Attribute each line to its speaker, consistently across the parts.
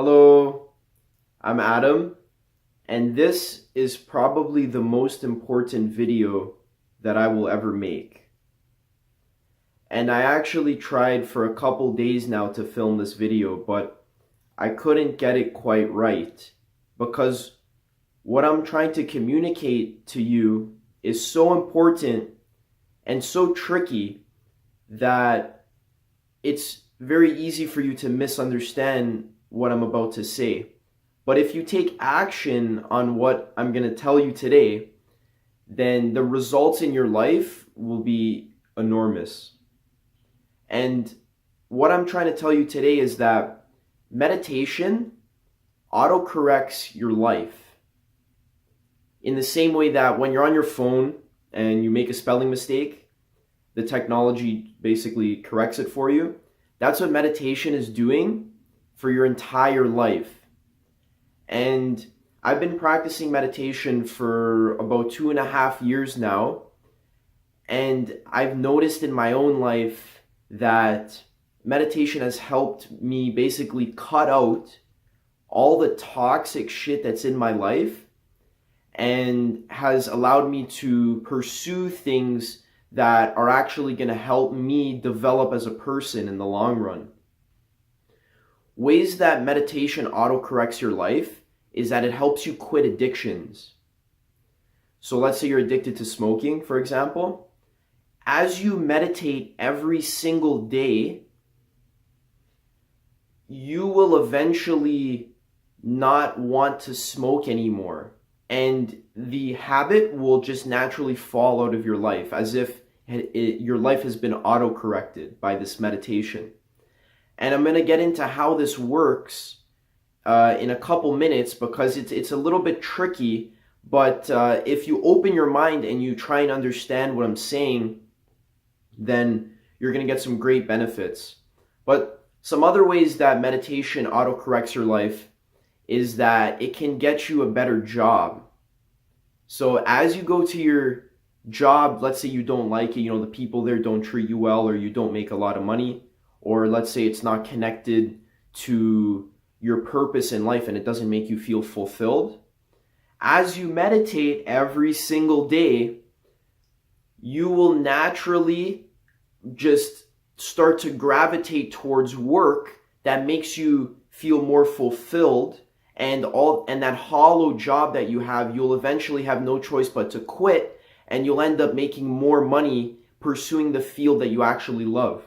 Speaker 1: Hello, I'm Adam, and this is probably the most important video that I will ever make. And I actually tried for a couple days now to film this video, but I couldn't get it quite right because what I'm trying to communicate to you is so important and so tricky that it's very easy for you to misunderstand what I'm about to say. But if you take action on what I'm going to tell you today, then the results in your life will be enormous. And what I'm trying to tell you today is that meditation autocorrects your life. In the same way that when you're on your phone and you make a spelling mistake, the technology basically corrects it for you. That's what meditation is doing for your entire life. And I've been practicing meditation for about 2.5 years now. And I've noticed in my own life that meditation has helped me basically cut out all the toxic shit that's in my life and has allowed me to pursue things that are actually going to help me develop as a person in the long run. Ways that meditation autocorrects your life is that it helps you quit addictions. So let's say you're addicted to smoking, for example. As you meditate every single day, you will eventually not want to smoke anymore. And the habit will just naturally fall out of your life as if your life has been auto-corrected by this meditation. And I'm going to get into how this works in a couple minutes because it's a little bit tricky. But if you open your mind and you try and understand what I'm saying, then you're going to get some great benefits. But some other ways that meditation autocorrects your life is that it can get you a better job. So as you go to your job, let's say you don't like it, the people there don't treat you well, or you don't make a lot of money, or let's say it's not connected to your purpose in life and it doesn't make you feel fulfilled. As you meditate every single day, you will naturally just start to gravitate towards work that makes you feel more fulfilled, and that hollow job that you have, you'll eventually have no choice but to quit, and you'll end up making more money pursuing the field that you actually love.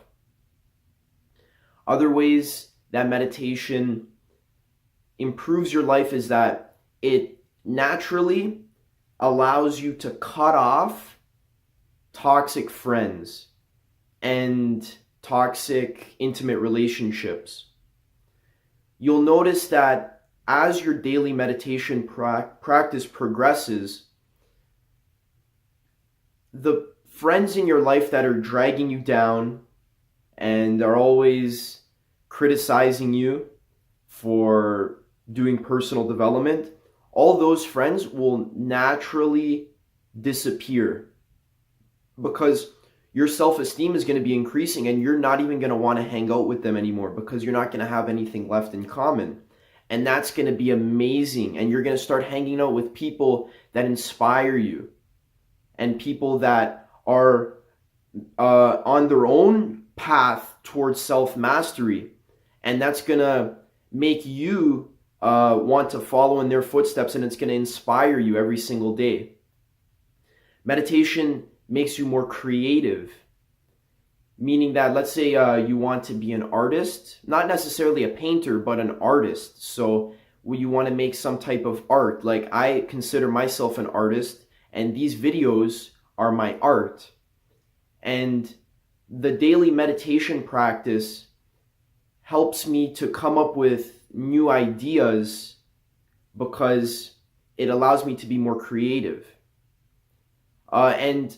Speaker 1: Other ways that meditation improves your life is that it naturally allows you to cut off toxic friends and toxic intimate relationships. You'll notice that as your daily meditation practice progresses, the friends in your life that are dragging you down and are always criticizing you for doing personal development, all those friends will naturally disappear because your self-esteem is going to be increasing and you're not even going to want to hang out with them anymore because you're not going to have anything left in common. And that's going to be amazing. And you're going to start hanging out with people that inspire you and people that are on their own path towards self-mastery. And that's going to make you want to follow in their footsteps, and it's going to inspire you every single day. Meditation makes you more creative, meaning that let's say you want to be an artist, not necessarily a painter, but an artist. So you want to make some type of art. Like I consider myself an artist, and these videos are my art. And the daily meditation practice helps me to come up with new ideas because it allows me to be more creative. And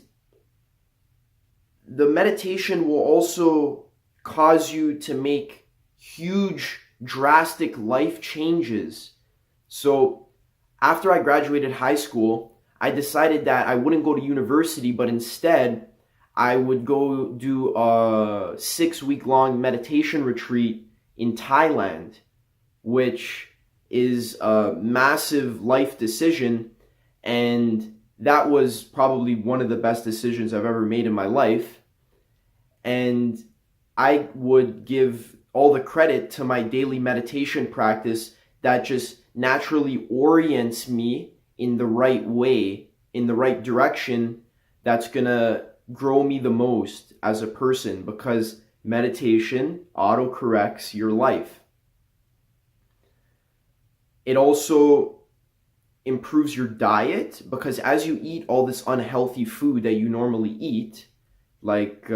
Speaker 1: the meditation will also cause you to make huge, drastic life changes. So after I graduated high school, I decided that I wouldn't go to university, but instead I would go do a 6-week-long meditation retreat in Thailand. which is a massive life decision, and that was probably one of the best decisions I've ever made in my life. And I would give all the credit to my daily meditation practice that just naturally orients me in the right way, in the right direction, that's gonna grow me the most as a person, because meditation auto-corrects your life. It also improves your diet, because as you eat all this unhealthy food that you normally eat, like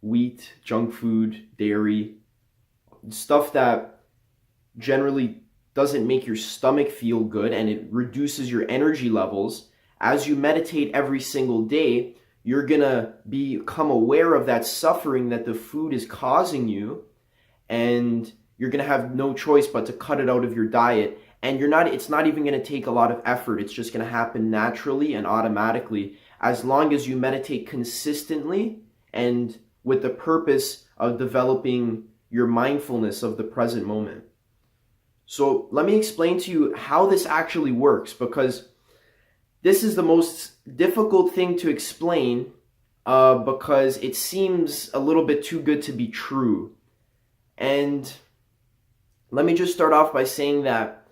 Speaker 1: wheat, junk food, dairy, stuff that generally doesn't make your stomach feel good and it reduces your energy levels, as you meditate every single day, you're gonna become aware of that suffering that the food is causing you, and you're gonna have no choice but to cut it out of your diet. And it's not even gonna take a lot of effort. It's just gonna happen naturally and automatically, as long as you meditate consistently and with the purpose of developing your mindfulness of the present moment. So let me explain to you how this actually works, because this is the most difficult thing to explain, because it seems a little bit too good to be true. And let me just start off by saying that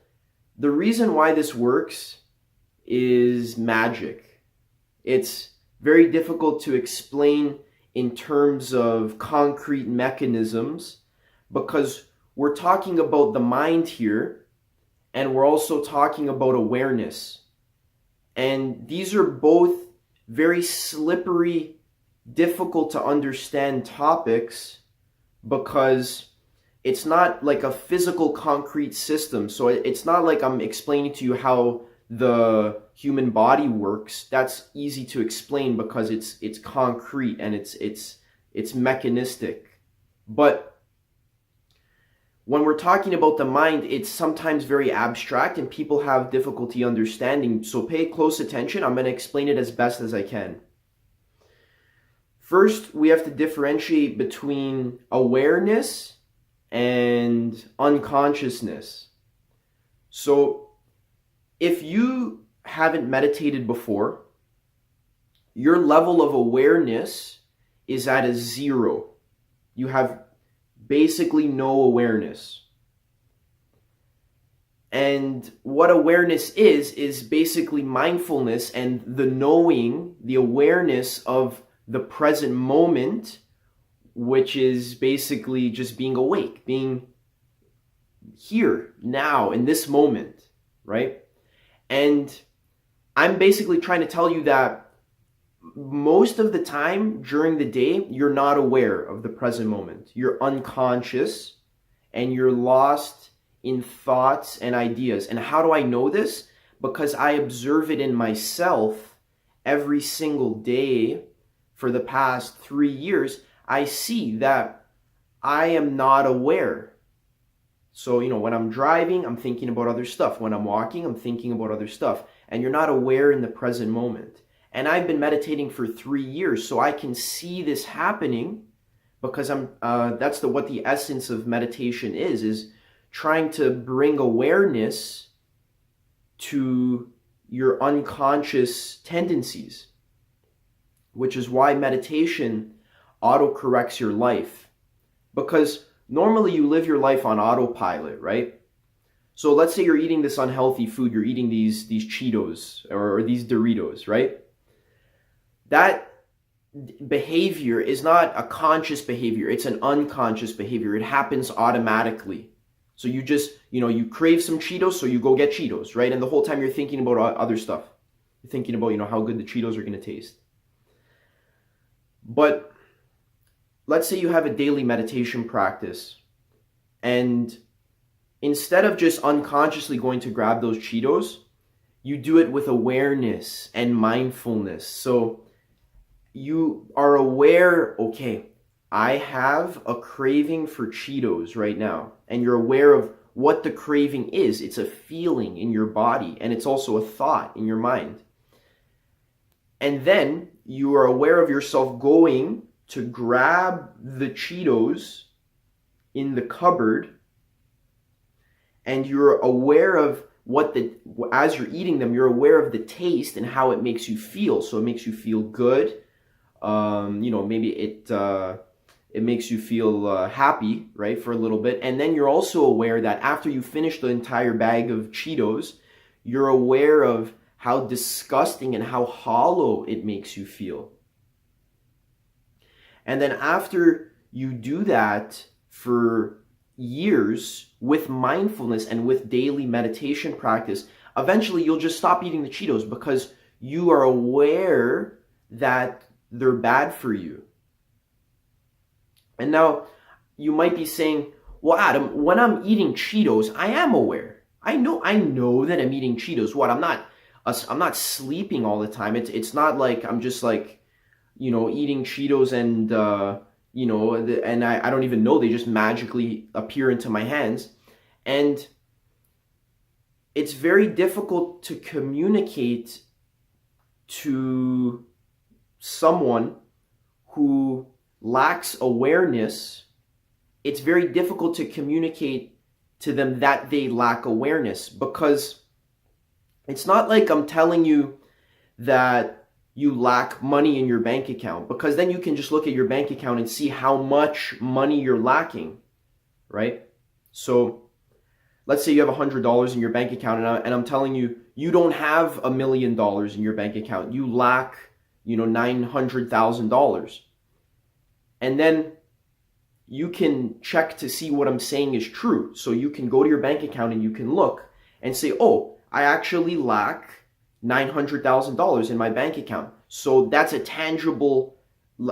Speaker 1: the reason why this works is magic. It's very difficult to explain in terms of concrete mechanisms, because we're talking about the mind here, and we're also talking about awareness. And these are both very slippery, difficult to understand topics, because it's not like a physical concrete system. So it's not like I'm explaining to you how the human body works. That's easy to explain because it's concrete and it's mechanistic. But when we're talking about the mind, it's sometimes very abstract and people have difficulty understanding. So pay close attention. I'm going to explain it as best as I can. First, we have to differentiate between awareness and unconsciousness. So if you haven't meditated before, your level of awareness is at a 0. You have basically no awareness. And what awareness is basically mindfulness and the knowing, the awareness of the present moment, which is basically just being awake, being here, now, in this moment, right? And I'm basically trying to tell you that most of the time during the day, you're not aware of the present moment. You're unconscious and you're lost in thoughts and ideas. And how do I know this? Because I observe it in myself every single day for the past 3 years. I see that I am not aware. So, when I'm driving, I'm thinking about other stuff. When I'm walking, I'm thinking about other stuff. And you're not aware in the present moment. And I've been meditating for 3 years, so I can see this happening, because that's what the essence of meditation is trying to bring awareness to your unconscious tendencies, which is why meditation auto-corrects your life. Because normally you live your life on autopilot, right? So let's say you're eating this unhealthy food, you're eating these Cheetos or these Doritos, right? That behavior is not a conscious behavior, it's an unconscious behavior. It happens automatically. So you just, you crave some Cheetos, so you go get Cheetos, right? And the whole time you're thinking about other stuff. You're thinking about, how good the Cheetos are going to taste. But let's say you have a daily meditation practice, and instead of just unconsciously going to grab those Cheetos, you do it with awareness and mindfulness. So you are aware, okay, I have a craving for Cheetos right now. And you're aware of what the craving is. It's a feeling in your body, and it's also a thought in your mind. And then you are aware of yourself going to grab the Cheetos in the cupboard, and you're aware of as you're eating them, you're aware of the taste and how it makes you feel. So it makes you feel good. Maybe it makes you feel happy, right, for a little bit. And then you're also aware that after you finish the entire bag of Cheetos, you're aware of how disgusting and how hollow it makes you feel. And then after you do that for years with mindfulness and with daily meditation practice, eventually you'll just stop eating the Cheetos because you are aware that they're bad for you. And now you might be saying, well, Adam, when I'm eating Cheetos, I am aware. I know that I'm eating Cheetos. What? I'm not sleeping all the time. It's not like I'm just like, eating Cheetos and and I don't even know, they just magically appear into my hands. And it's very difficult to communicate to someone who lacks awareness. It's very difficult to communicate to them that they lack awareness, because it's not like I'm telling you that you lack money in your bank account, because then you can just look at your bank account and see how much money you're lacking, right? So let's say you have $100 in your bank account, and I'm telling you, you don't have $1 million in your bank account. You lack, $900,000. And then you can check to see what I'm saying is true. So you can go to your bank account and you can look and say, oh, I actually lack $900,000 in my bank account. So that's a tangible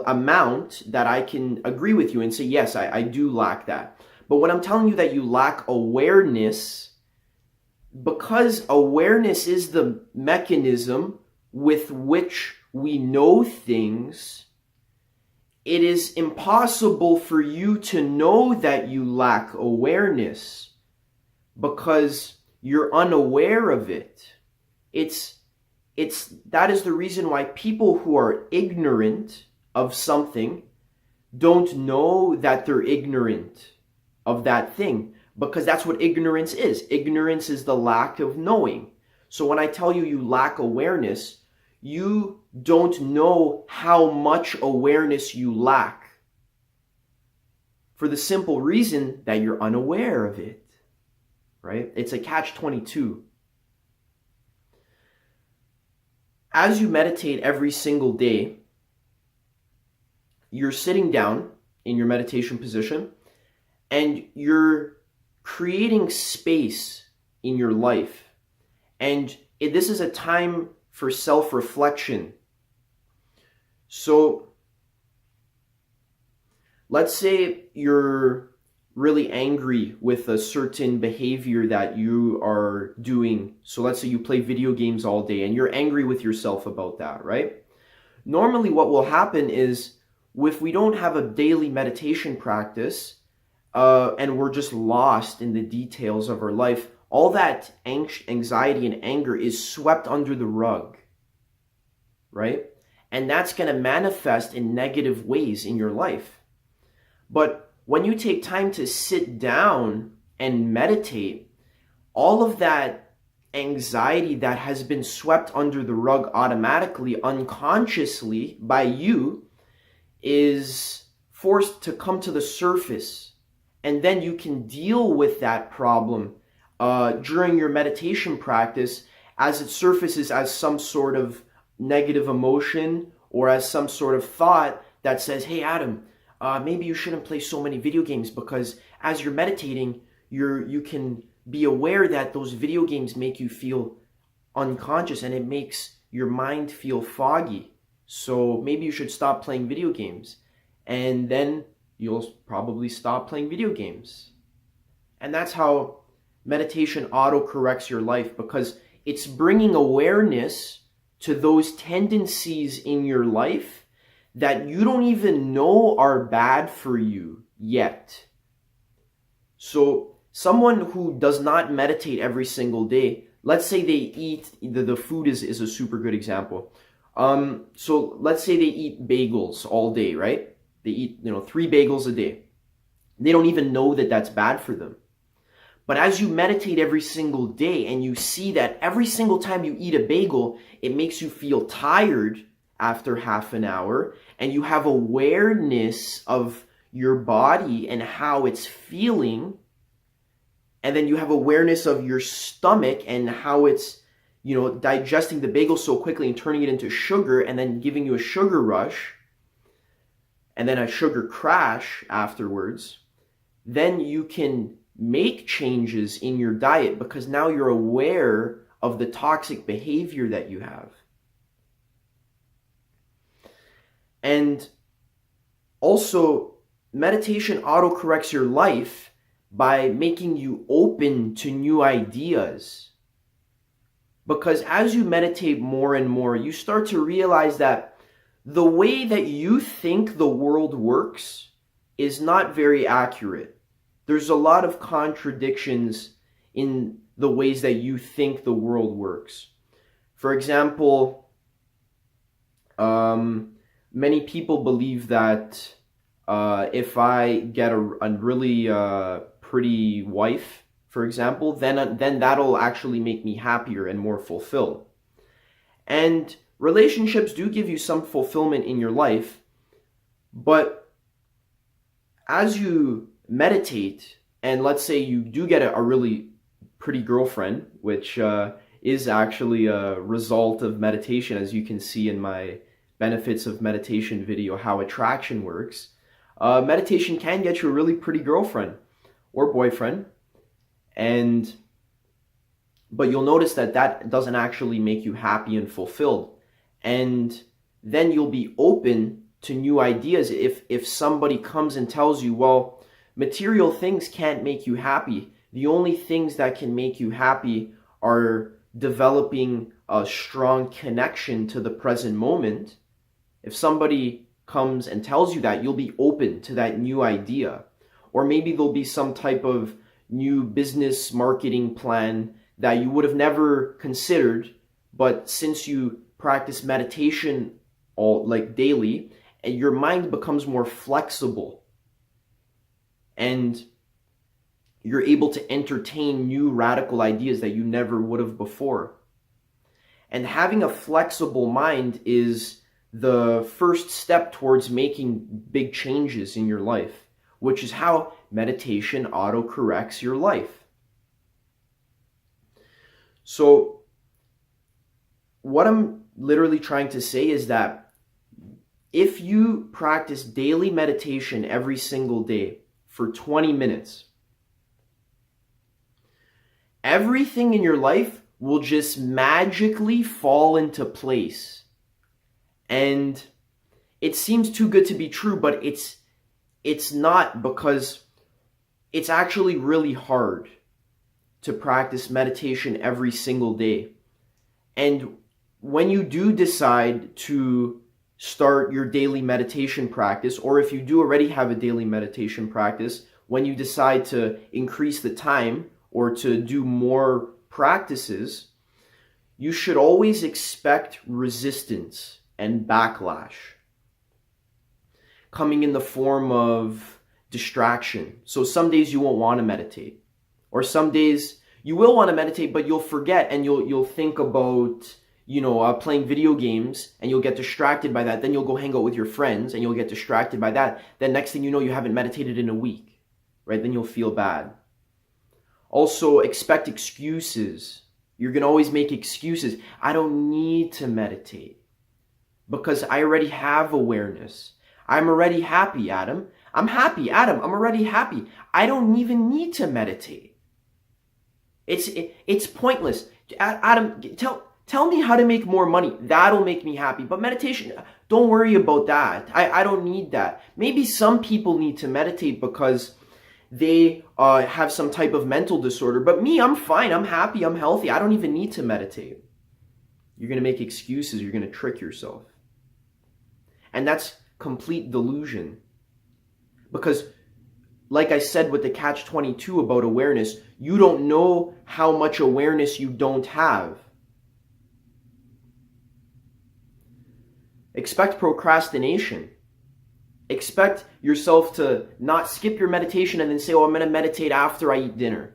Speaker 1: amount that I can agree with you and say, yes, I do lack that. But when I'm telling you that you lack awareness, because awareness is the mechanism with which we know things, it is impossible for you to know that you lack awareness because you're unaware of it. That is the reason why people who are ignorant of something don't know that they're ignorant of that thing, because that's what ignorance is. Ignorance is the lack of knowing. So when I tell you you lack awareness, you don't know how much awareness you lack, for the simple reason that you're unaware of it, right? It's a catch-22. As you meditate every single day, you're sitting down in your meditation position and you're creating space in your life. And this is a time for self-reflection. So let's say you're really angry with a certain behavior that you are doing. So let's say you play video games all day and you're angry with yourself about that, right? Normally what will happen is, if we don't have a daily meditation practice and we're just lost in the details of our life, all that anxiety and anger is swept under the rug, right? And that's going to manifest in negative ways in your life. But when you take time to sit down and meditate, all of that anxiety that has been swept under the rug automatically, unconsciously by you, is forced to come to the surface. And then you can deal with that problem during your meditation practice as it surfaces as some sort of negative emotion or as some sort of thought that says, hey, Adam, maybe you shouldn't play so many video games, because as you're meditating, you can be aware that those video games make you feel unconscious and it makes your mind feel foggy. So maybe you should stop playing video games. And then you'll probably stop playing video games. And that's how meditation auto-corrects your life, because it's bringing awareness to those tendencies in your life that you don't even know are bad for you yet. So someone who does not meditate every single day, let's say they eat, the food is a super good example. So let's say they eat bagels all day, right? They eat, 3 bagels a day. They don't even know that that's bad for them. But as you meditate every single day and you see that every single time you eat a bagel, it makes you feel tired after half an hour, and you have awareness of your body and how it's feeling, and then you have awareness of your stomach and how it's, digesting the bagel so quickly and turning it into sugar and then giving you a sugar rush and then a sugar crash afterwards, then you can make changes in your diet because now you're aware of the toxic behavior that you have. And also, meditation autocorrects your life by making you open to new ideas. Because as you meditate more and more, you start to realize that the way that you think the world works is not very accurate. There's a lot of contradictions in the ways that you think the world works. For example, many people believe that if I get a really pretty wife, for example, then that'll actually make me happier and more fulfilled. And relationships do give you some fulfillment in your life, but as you meditate, and let's say you do get a really pretty girlfriend, which is actually a result of meditation, as you can see in my benefits of meditation video, how attraction works. Meditation can get you a really pretty girlfriend or boyfriend, but you'll notice that doesn't actually make you happy and fulfilled. And then you'll be open to new ideas. If somebody comes and tells you, well, material things can't make you happy. The only things that can make you happy are developing a strong connection to the present moment. If somebody comes and tells you that, you'll be open to that new idea. Or maybe there'll be some type of new business marketing plan that you would have never considered, but since you practice meditation daily, and your mind becomes more flexible, and you're able to entertain new radical ideas that you never would have before. And having a flexible mind is the first step towards making big changes in your life, which is how meditation autocorrects your life. So what I'm literally trying to say is that if you practice daily meditation every single day for 20 minutes, everything in your life will just magically fall into place. And it seems too good to be true, but it's not, because it's actually really hard to practice meditation every single day. And when you do decide to start your daily meditation practice, or if you do already have a daily meditation practice, when you decide to increase the time or to do more practices, you should always expect resistance and backlash coming in the form of distraction. So some days you won't want to meditate, or some days you will want to meditate, but you'll forget and you'll think about playing video games, and you'll get distracted by that. Then you'll go hang out with your friends and you'll get distracted by that. Then next thing you know, you haven't meditated in a week, right? Then you'll feel bad. Also, expect excuses. You're going to always make excuses. I don't need to meditate because I already have awareness. I'm already happy, Adam. I'm happy, Adam. I'm already happy. I don't even need to meditate. It's pointless. Adam, tell me how to make more money. That'll make me happy. But meditation, don't worry about that. I don't need that. Maybe some people need to meditate because they have some type of mental disorder. But me, I'm fine. I'm happy. I'm healthy. I don't even need to meditate. You're going to make excuses. You're going to trick yourself. And that's complete delusion. Because, like I said with the catch-22 about awareness, you don't know how much awareness you don't have. Expect procrastination. Expect yourself to not skip your meditation and then say, oh, I'm going to meditate after I eat dinner.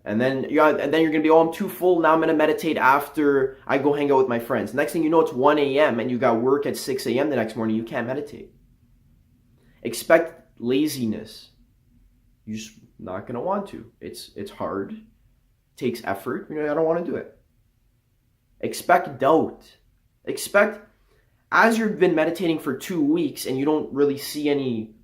Speaker 1: And then you're gonna be, oh, I'm too full, now I'm gonna meditate after I go hang out with my friends. Next thing you know, it's 1 a.m. and you got work at 6 a.m. the next morning, you can't meditate. Expect laziness. You're just not gonna want to. It's hard, it takes effort, I don't want to do it. Expect doubt. Expect, as you've been meditating for 2 weeks and you don't really see any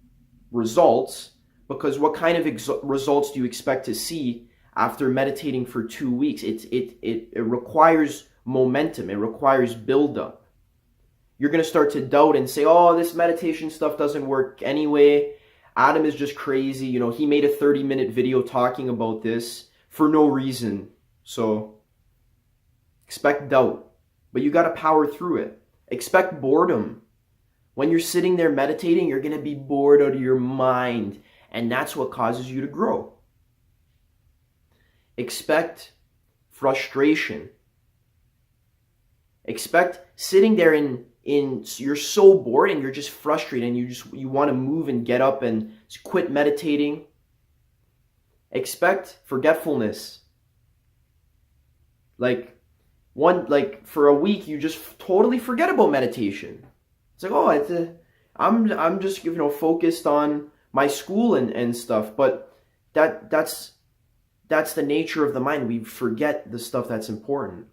Speaker 1: results, because what kind of results do you expect to see after meditating for 2 weeks? It requires momentum. It requires buildup. You're going to start to doubt and say, oh, this meditation stuff doesn't work anyway. Adam is just crazy. He made a 30-minute video talking about this for no reason. So expect doubt, but you got to power through it. Expect boredom. When you're sitting there meditating, you're going to be bored out of your mind, and that's what causes you to grow. Expect frustration. Expect sitting there in you're so bored and you're just frustrated and you want to move and get up and quit meditating. Expect forgetfulness. For a week you just totally forget about meditation. It's like, oh, I'm just focused on my school and stuff, but that's the nature of the mind. We forget the stuff that's important.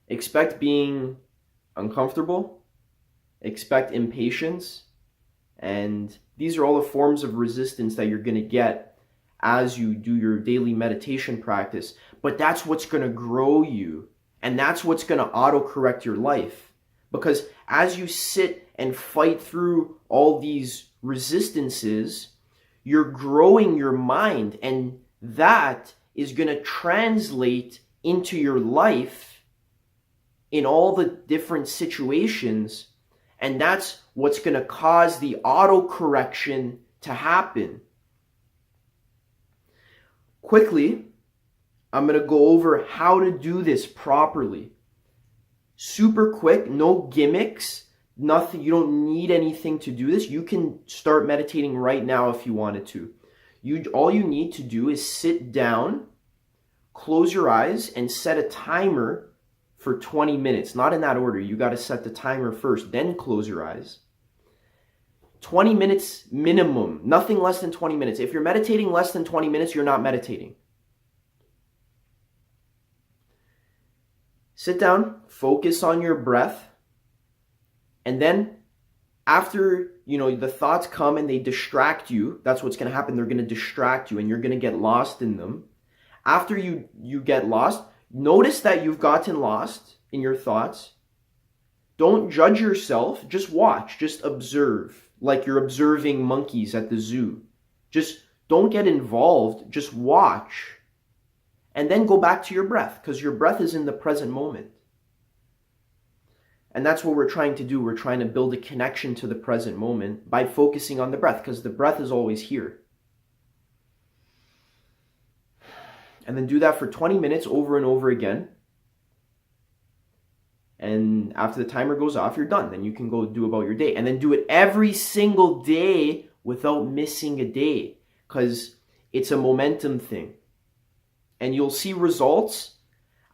Speaker 1: Expect being uncomfortable. Expect impatience. And these are all the forms of resistance that you're going to get as you do your daily meditation practice. But that's what's going to grow you. And that's what's going to autocorrect your life. Because as you sit and fight through all these resistances, you're growing your mind, and that is going to translate into your life in all the different situations, and that's what's going to cause the autocorrection to happen. Quickly, I'm going to go over how to do this properly. Super quick, no gimmicks, nothing. You don't need anything to do this. You can start meditating right now if you wanted to. All you need to do is sit down, close your eyes, and set a timer for 20 minutes. Not in that order. You got to set the timer first, then close your eyes. 20 minutes minimum. Nothing less than 20 minutes. If you're meditating less than 20 minutes, you're not meditating. Sit down, focus on your breath, and then after, the thoughts come and they distract you, that's what's going to happen. They're going to distract you and you're going to get lost in them. After you get lost, notice that you've gotten lost in your thoughts. Don't judge yourself. Just watch. Just observe. Like you're observing monkeys at the zoo. Just don't get involved. Just watch. And then go back to your breath, because your breath is in the present moment. And that's what we're trying to do. We're trying to build a connection to the present moment by focusing on the breath, because the breath is always here. And then do that for 20 minutes over and over again. And after the timer goes off, you're done. Then you can go do about your day. And then do it every single day without missing a day, because it's a momentum thing. And you'll see results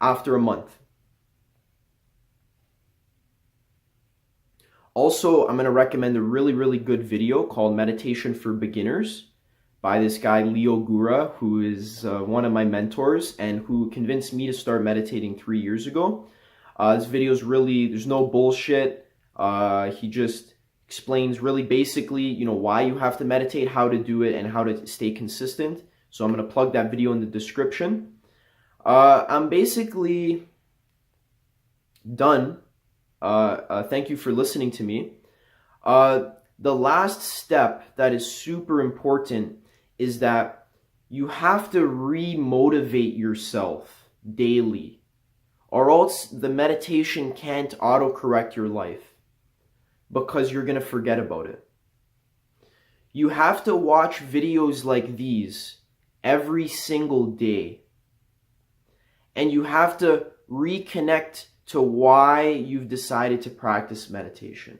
Speaker 1: after a month. Also, I'm going to recommend a really, really good video called Meditation for Beginners by this guy, Leo Gura, who is one of my mentors and who convinced me to start meditating 3 years ago. This video is really, there's no bullshit. He just explains really basically, why you have to meditate, how to do it, and how to stay consistent. So I'm going to plug that video in the description. I'm basically done. Thank you for listening to me. The last step that is super important is that you have to re-motivate yourself daily, or else the meditation can't autocorrect your life, because you're going to forget about it. You have to watch videos like these every single day. And you have to reconnect to why you've decided to practice meditation.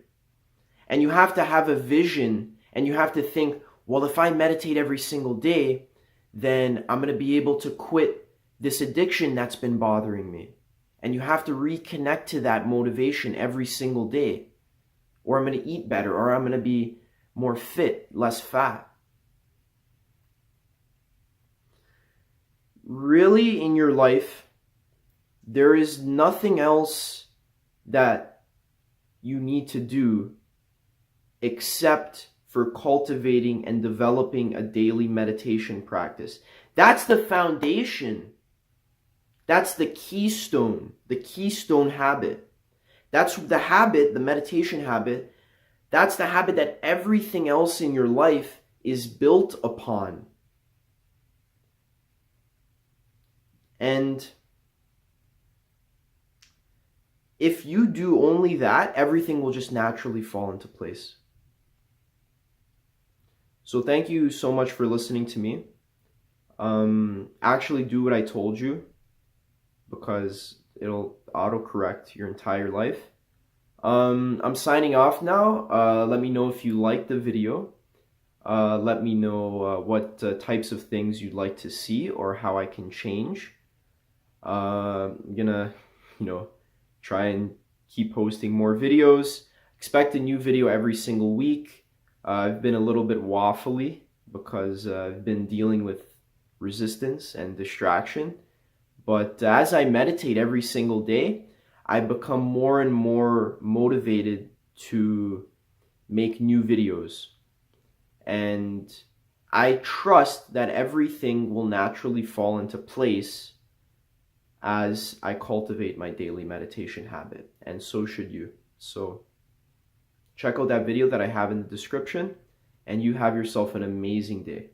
Speaker 1: And you have to have a vision, and you have to think, well, if I meditate every single day, then I'm going to be able to quit this addiction that's been bothering me. And you have to reconnect to that motivation every single day. Or I'm going to eat better, or I'm going to be more fit, less fat. Really, in your life, there is nothing else that you need to do except for cultivating and developing a daily meditation practice. That's the foundation. That's the keystone habit. That's the habit, the meditation habit. That's the habit that everything else in your life is built upon. And if you do only that, everything will just naturally fall into place. So thank you so much for listening to me. Actually do what I told you, because it'll autocorrect your entire life. I'm signing off now. Let me know if you liked the video. Let me know what types of things you'd like to see or how I can change. I'm gonna, try and keep posting more videos. Expect a new video every single week. I've been a little bit waffly because I've been dealing with resistance and distraction. But as I meditate every single day, I become more and more motivated to make new videos. And I trust that everything will naturally fall into place as I cultivate my daily meditation habit. And so should you. So check out that video that I have in the description, and you have yourself an amazing day.